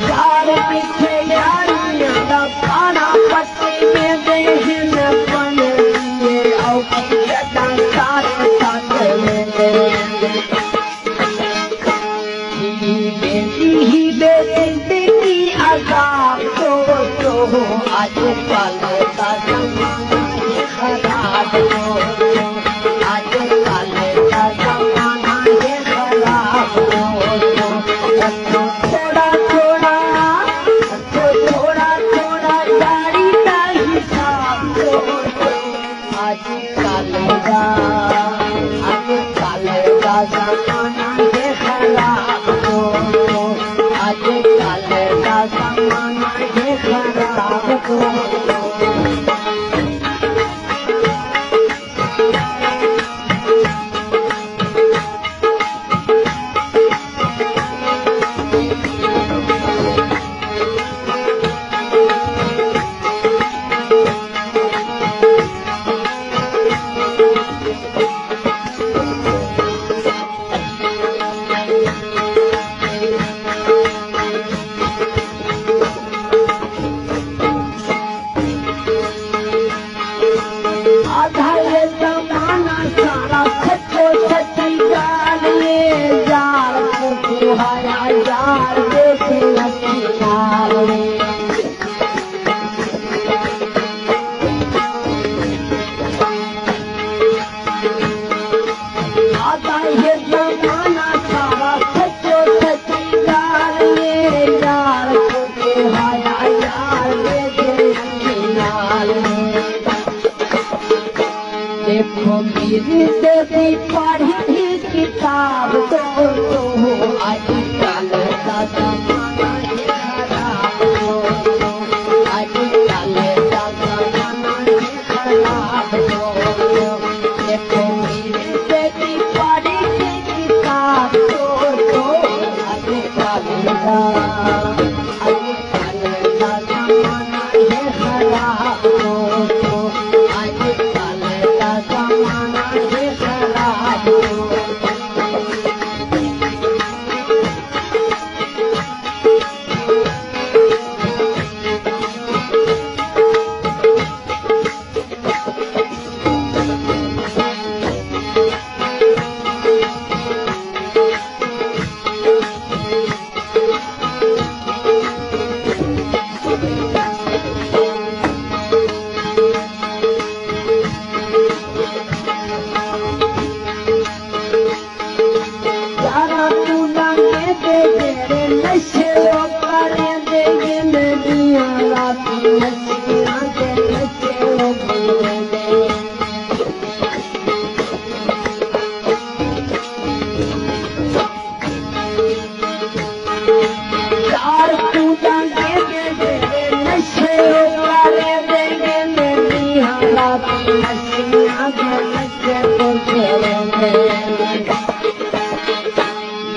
यार पीछे यारियां दा पाना पट्टी में देहन बन लिए औखी जटां साथ साथ में ही बेटी की अजाब तो आज कल का जमाना है खराब आज कल का जमाना है खराब थोड़ा थोड़ा थोड़ा थोड़ा गाड़ी का हिसाब आज कल का जमाना है खराब आज कल का जमाना है खराब आधा ये जमाना सारा सच्चो सच्ची गाल ये यार तुम्हारा यार देखे अच्छी नाल आधा ये जमाना सारा सच्चो सच्ची गाल ये यार तुम्हारा यार देखे अच्छी नाल देखो मेरी देवी पढ़ी किताब तो आज कल का जमाना है खराब आज कल का जमाना है खराब देखो मेरी देवी पढ़ी किताब तो आज कल का जमाना है खराब आज जमाना है खराब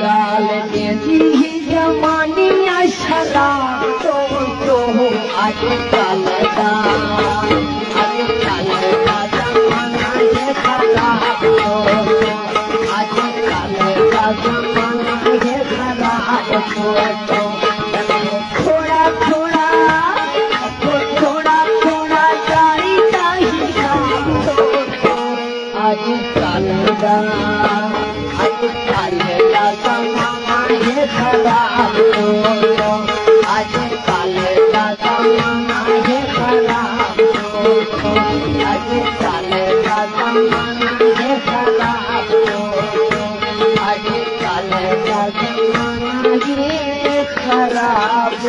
लाल जी जमानिया शराब तो आज कल का जमाना है खराब आज कल का जमाना है खराब थोड़ा थोड़ा थोड़ा थोड़ा गाड़ी का हिसाब आज कल का जमाना है खराब आज कल का जमाना है खराब आज कल का जमाना है खराब आज कल का जमाना है खराब